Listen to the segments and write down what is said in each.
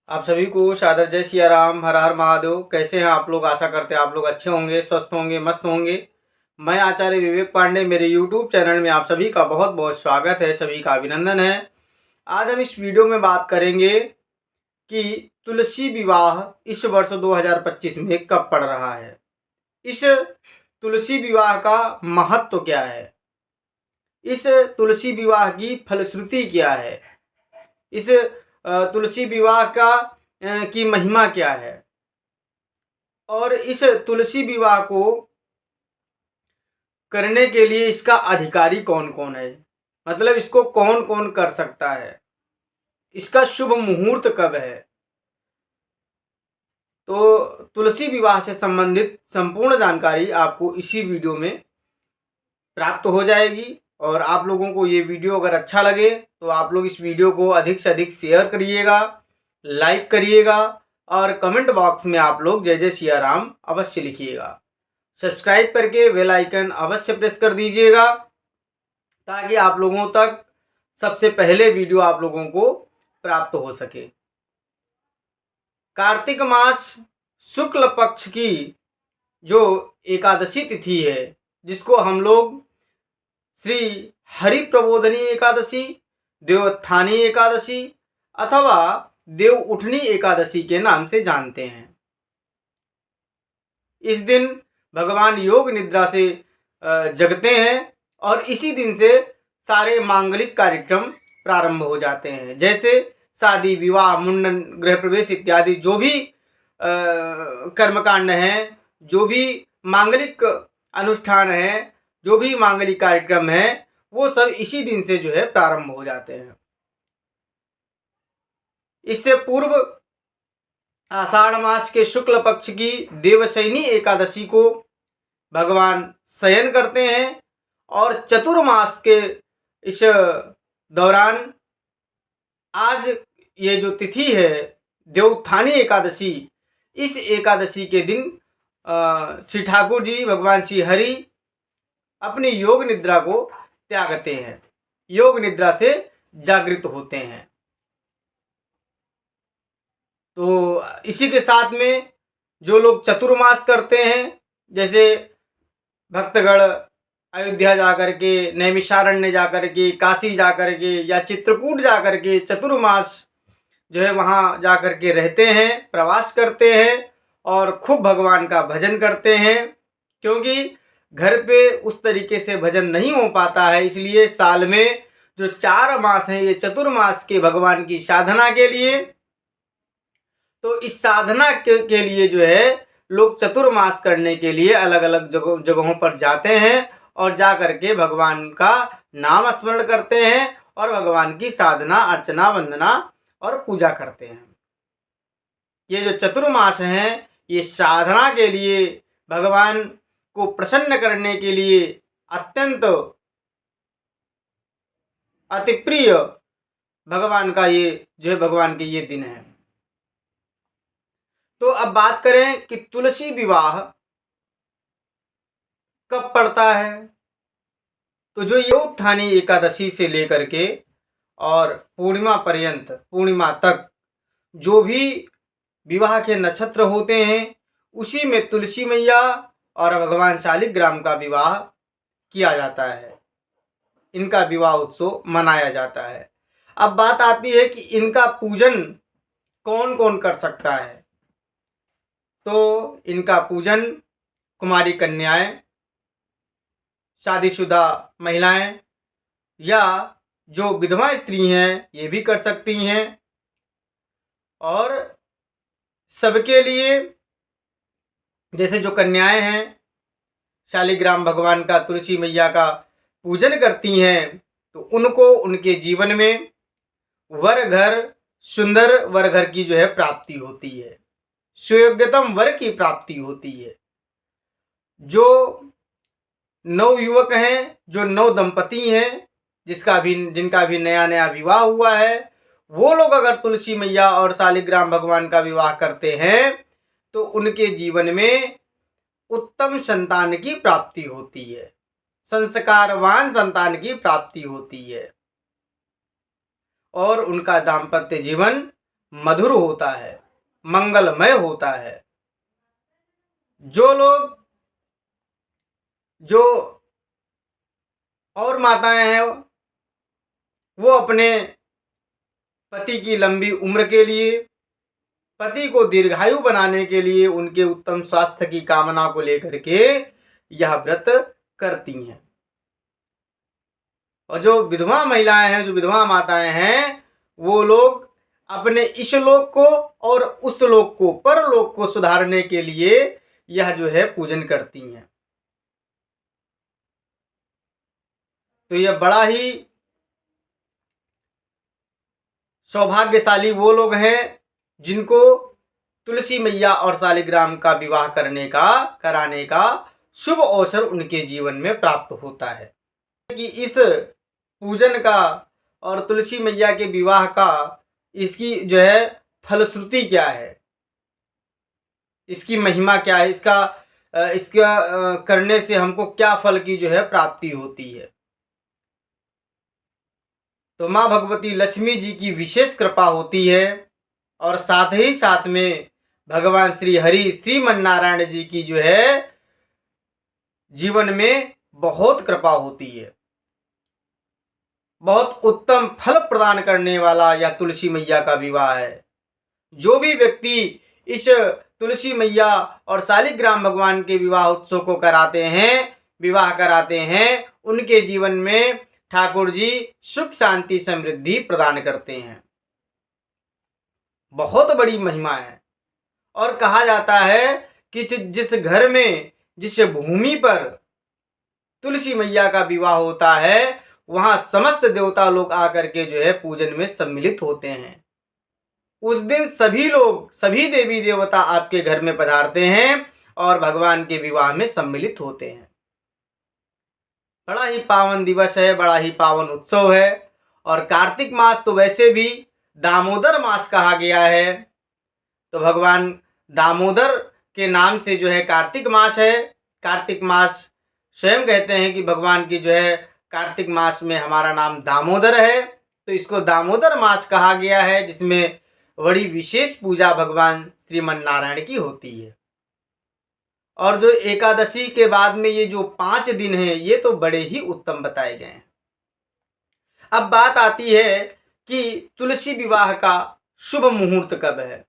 आप सभी को सादर जय सिया राम, हर हर महादेव। कैसे हैं आप लोग? आशा करते हैं आप लोग अच्छे होंगे, स्वस्थ होंगे, मस्त होंगे। मैं आचार्य विवेक पांडे, मेरे यूट्यूब चैनल में आप सभी का बहुत बहुत स्वागत है, सभी का अभिनंदन है। आज हम इस वीडियो में बात करेंगे कि तुलसी विवाह इस वर्ष 2025 में कब पड़ रहा है। इस तुलसी विवाह का महत्व क्या है, इस तुलसी विवाह की फलश्रुति क्या है, इस तुलसी विवाह की महिमा क्या है, और इस तुलसी विवाह को करने के लिए इसका अधिकारी कौन कौन है, मतलब इसको कौन कौन कर सकता है, इसका शुभ मुहूर्त कब है। तो तुलसी विवाह से संबंधित संपूर्ण जानकारी आपको इसी वीडियो में प्राप्त हो जाएगी। और आप लोगों को ये वीडियो अगर अच्छा लगे तो आप लोग इस वीडियो को अधिक से अधिक शेयर करिएगा, लाइक करिएगा, और कमेंट बॉक्स में आप लोग जय जय सिया राम अवश्य लिखिएगा। सब्सक्राइब करके बेल आइकन अवश्य प्रेस कर दीजिएगा ताकि आप लोगों तक सबसे पहले वीडियो आप लोगों को प्राप्त हो सके। कार्तिक मास शुक्ल पक्ष की जो एकादशी तिथि है, जिसको हम लोग श्री हरि प्रबोधनी एकादशी, देवोत्थानी एकादशी अथवा देव उठनी एकादशी के नाम से जानते हैं। इस दिन भगवान योग निद्रा से जगते हैं और इसी दिन से सारे मांगलिक कार्यक्रम प्रारंभ हो जाते हैं, जैसे शादी, विवाह, मुंडन, गृह प्रवेश इत्यादि जो भी कर्मकांड हैं, जो भी मांगलिक अनुष्ठान हैं, जो भी मांगलिक कार्यक्रम हैं, वो सब इसी दिन से जो है प्रारंभ हो जाते हैं। इससे पूर्व आषाढ़ मास के शुक्ल पक्ष की देवशयनी एकादशी को भगवान शयन करते हैं और चतुर्मास के इस दौरान आज ये जो तिथि है देवोत्थानी एकादशी, इस एकादशी के दिन श्री ठाकुर जी भगवान श्री हरि अपनी योग निद्रा को त्यागते हैं, योग निद्रा से जागृत होते हैं। तो इसी के साथ में जो लोग चतुर्मास करते हैं, जैसे भक्तगण अयोध्या जाकर के, नैमिषारण्य जाकर के, काशी जाकर के या चित्रकूट जाकर के चतुर्मास जो है वहाँ जाकर के रहते हैं, प्रवास करते हैं और खूब भगवान का भजन करते हैं। क्योंकि घर पे उस तरीके से भजन नहीं हो पाता है, इसलिए साल में जो 4 मास हैं ये चतुर्मास के भगवान की साधना के लिए। तो इस साधना के लिए जो है लोग चतुर्मास करने के लिए अलग अलग जगहों पर जाते हैं और जा करके भगवान का नाम स्मरण करते हैं और भगवान की साधना, अर्चना, वंदना और पूजा करते हैं। ये जो चतुर्मास हैं ये साधना के लिए, भगवान को प्रसन्न करने के लिए अत्यंत अति प्रिय भगवान का ये जो है भगवान के ये दिन है। तो अब बात करें कि तुलसी विवाह कब पड़ता है। तो जो ये उत्थानी एकादशी से लेकर के और पूर्णिमा पर्यंत, पूर्णिमा तक जो भी विवाह के नक्षत्र होते हैं, उसी में तुलसी मैया और भगवान शालिग्राम का विवाह किया जाता है, इनका विवाह उत्सव मनाया जाता है। अब बात आती है कि इनका पूजन कौन कौन कर सकता है। तो इनका पूजन कुमारी कन्याएं, शादीशुदा महिलाएं या जो विधवा स्त्री हैं ये भी कर सकती हैं। और सबके लिए, जैसे जो कन्याएं हैं शालिग्राम भगवान का, तुलसी मैया का पूजन करती हैं, तो उनको उनके जीवन में वर घर, सुंदर वर घर की जो है प्राप्ति होती है, सुयोग्यतम वर की प्राप्ति होती है। जो नव युवक हैं, जो नव दंपति हैं, जिनका भी नया नया विवाह हुआ है, वो लोग अगर तुलसी मैया और शालिग्राम भगवान का विवाह करते हैं तो उनके जीवन में उत्तम संतान की प्राप्ति होती है, संस्कारवान संतान की प्राप्ति होती है और उनका दाम्पत्य जीवन मधुर होता है, मंगलमय होता है। जो लोग जो और माताएं हैं वो अपने पति की लंबी उम्र के लिए, पति को दीर्घायु बनाने के लिए, उनके उत्तम स्वास्थ्य की कामना को लेकर के यह व्रत करती हैं। और जो विधवा महिलाएं हैं, जो विधवा माताएं हैं, वो लोग अपने इस लोक को और उस लोक को, परलोक को सुधारने के लिए यह जो है पूजन करती हैं। तो यह बड़ा ही सौभाग्यशाली वो लोग हैं जिनको तुलसी मैया और शालिग्राम का विवाह कराने का शुभ अवसर उनके जीवन में प्राप्त होता है। कि इस पूजन का और तुलसी मैया के विवाह का इसकी जो है फलश्रुति क्या है, इसकी महिमा क्या है, इसका करने से हमको क्या फल की जो है प्राप्ति होती है। तो माँ भगवती लक्ष्मी जी की विशेष कृपा होती है और साथ ही साथ में भगवान श्री हरि श्रीमन नारायण जी की जो है जीवन में बहुत कृपा होती है। बहुत उत्तम फल प्रदान करने वाला यह तुलसी मैया का विवाह है। जो भी व्यक्ति इस तुलसी मैया और शालिग्राम भगवान के विवाह उत्सव को विवाह कराते हैं, उनके जीवन में ठाकुर जी सुख शांति समृद्धि प्रदान करते हैं। बहुत बड़ी महिमा है। और कहा जाता है कि जिस घर में, जिस भूमि पर तुलसी मैया का विवाह होता है, वहां समस्त देवता लोग आकर के जो है पूजन में सम्मिलित होते हैं। उस दिन सभी लोग, सभी देवी देवता आपके घर में पधारते हैं और भगवान के विवाह में सम्मिलित होते हैं। बड़ा ही पावन दिवस है, बड़ा ही पावन उत्सव है। और कार्तिक मास तो वैसे भी दामोदर मास कहा गया है, तो भगवान दामोदर के नाम से जो है कार्तिक मास है। कार्तिक मास स्वयं कहते हैं कि भगवान की जो है कार्तिक मास में हमारा नाम दामोदर है, तो इसको दामोदर मास कहा गया है, जिसमें बड़ी विशेष पूजा भगवान श्रीमन नारायण की होती है। और जो एकादशी के बाद में ये जो 5 दिन हैं, ये तो बड़े ही उत्तम बताए गए हैं। अब बात आती है कि तुलसी विवाह का शुभ मुहूर्त कब है।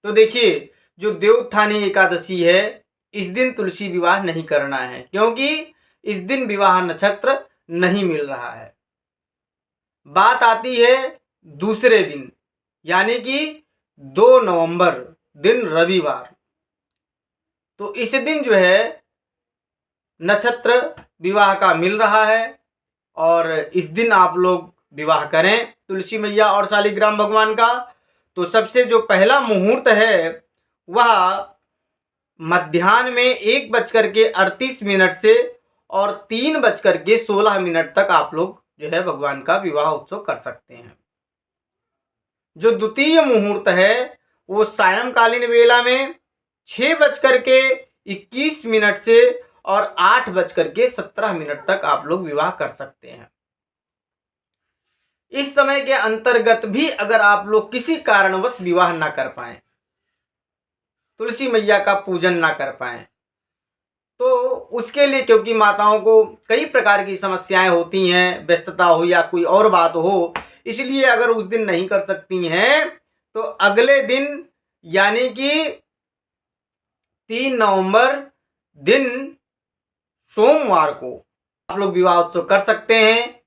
तो देखिए, जो देवोत्थानी एकादशी है, इस दिन तुलसी विवाह नहीं करना है, क्योंकि इस दिन विवाह नक्षत्र नहीं मिल रहा है। बात आती है दूसरे दिन, यानी कि 2 नवंबर दिन रविवार। तो इस दिन जो है नक्षत्र विवाह का मिल रहा है और इस दिन आप लोग विवाह करें तुलसी मैया और शालिग्राम भगवान का। तो सबसे जो पहला मुहूर्त है वह मध्याह्न में 1:38 से और 3:16 तक आप लोग जो है भगवान का विवाह उत्सव कर सकते हैं। जो द्वितीय मुहूर्त है वो सायंकालीन वेला में 6:21 से और 8:17 तक आप लोग विवाह कर सकते हैं। इस समय के अंतर्गत भी अगर आप लोग किसी कारणवश विवाह ना कर पाए, तुलसी मैया का पूजन ना कर पाए, तो उसके लिए, क्योंकि माताओं को कई प्रकार की समस्याएं होती हैं, व्यस्तता हो या कोई और बात हो, इसलिए अगर उस दिन नहीं कर सकती हैं तो अगले दिन यानी कि 3 नवंबर दिन सोमवार को आप लोग विवाह उत्सव कर सकते हैं।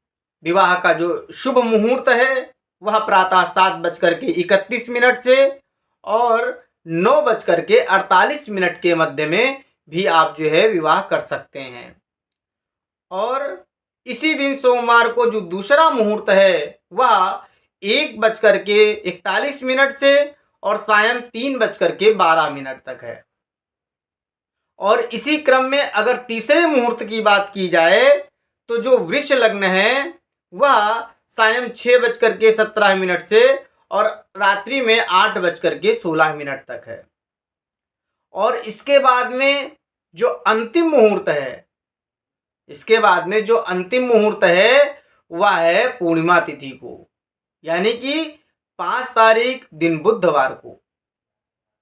विवाह का जो शुभ मुहूर्त है वह प्रातः 7:31 से और 9:48 के मध्य में भी आप जो है विवाह कर सकते हैं। और इसी दिन सोमवार को जो दूसरा मुहूर्त है वह 1:41 से और सायं 3:12 तक है। और इसी क्रम में अगर तीसरे मुहूर्त की बात की जाए तो जो वृष लग्न है वह सायं 6:17 से और रात्रि में 8:16 तक है। और इसके बाद में जो अंतिम मुहूर्त है, वह है पूर्णिमा तिथि को, यानी कि 5 तारीख दिन बुधवार को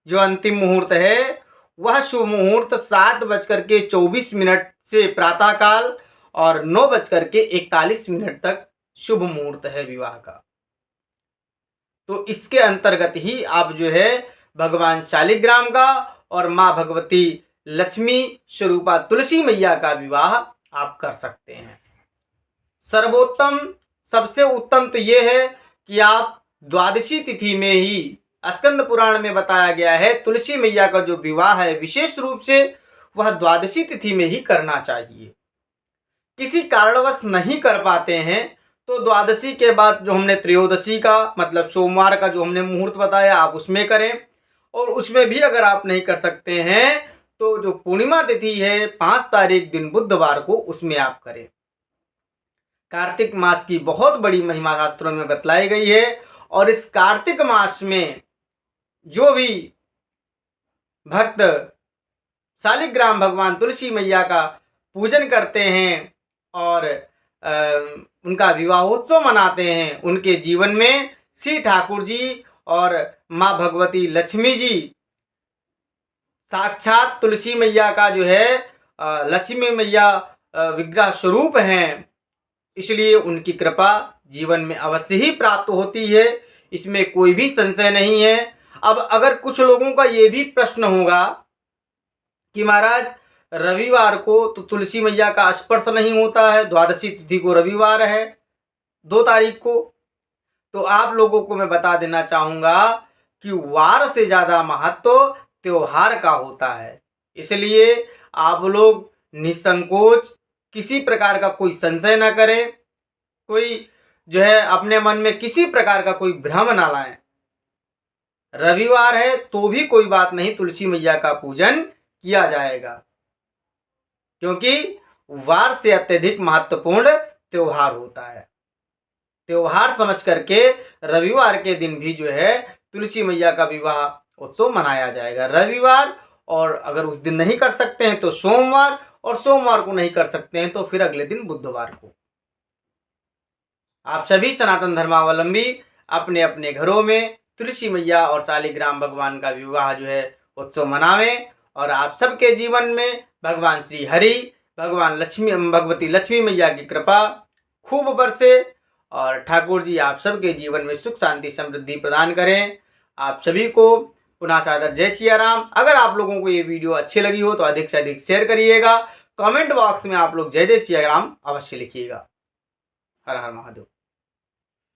जो अंतिम मुहूर्त है वह शुभ मुहूर्त 7:24 से प्रातःकाल और 9:41 तक शुभ मुहूर्त है विवाह का। तो इसके अंतर्गत ही आप जो है भगवान शालिग्राम का और माँ भगवती लक्ष्मी स्वरूपा तुलसी मैया का विवाह आप कर सकते हैं। सर्वोत्तम सबसे उत्तम तो ये है कि आप द्वादशी तिथि में ही, स्कंद पुराण में बताया गया है, तुलसी मैया का जो विवाह है विशेष रूप से वह द्वादशी तिथि में ही करना चाहिए। किसी कारणवश नहीं कर पाते हैं तो द्वादशी के बाद जो हमने त्रयोदशी का मतलब सोमवार का जो हमने मुहूर्त बताया आप उसमें करें, और उसमें भी अगर आप नहीं कर सकते हैं तो जो पूर्णिमा तिथि है 5 तारीख दिन बुधवार को उसमें आप करें। कार्तिक मास की बहुत बड़ी महिमा शास्त्रों में बतलाई गई है और इस कार्तिक मास में जो भी भक्त शालिग्राम भगवान तुलसी मैया का पूजन करते हैं और उनका विवाहोत्सव मनाते हैं, उनके जीवन में श्री ठाकुर जी और माँ भगवती लक्ष्मी जी साक्षात तुलसी मैया का जो है लक्ष्मी मैया विग्रह स्वरूप हैं, इसलिए उनकी कृपा जीवन में अवश्य ही प्राप्त होती है, इसमें कोई भी संशय नहीं है। अब अगर कुछ लोगों का ये भी प्रश्न होगा कि महाराज रविवार को तो तुलसी मैया का स्पर्श नहीं होता है, द्वादशी तिथि को रविवार है 2 तारीख को, तो आप लोगों को मैं बता देना चाहूँगा कि वार से ज़्यादा महत्व त्योहार का होता है। इसलिए आप लोग निसंकोच किसी प्रकार का कोई संशय न करें, कोई जो है अपने मन में किसी प्रकार का कोई भ्रम ना लाएं। रविवार है तो भी कोई बात नहीं, तुलसी मैया का पूजन किया जाएगा, क्योंकि वार से अत्यधिक महत्वपूर्ण त्योहार होता है। त्योहार समझ करके रविवार के दिन भी जो है तुलसी मैया का विवाह उत्सव मनाया जाएगा रविवार, और अगर उस दिन नहीं कर सकते हैं तो सोमवार, और सोमवार को नहीं कर सकते हैं तो फिर अगले दिन बुधवार को। आप सभी सनातन धर्मावलंबी अपने अपने घरों में तुलसी मैया और शालिग्राम भगवान का विवाह जो है उत्सव मनावें, और आप सबके जीवन में भगवान श्री हरि, भगवान लक्ष्मी, भगवती लक्ष्मी मैया की कृपा खूब बरसे और ठाकुर जी आप सबके जीवन में सुख शांति समृद्धि प्रदान करें। आप सभी को पुनः सादर जय सिया राम। अगर आप लोगों को ये वीडियो अच्छी लगी हो तो अधिक से अधिक शेयर करिएगा। कमेंट बॉक्स में आप लोग जय जय सिया राम अवश्य लिखिएगा। हर हर महादेव।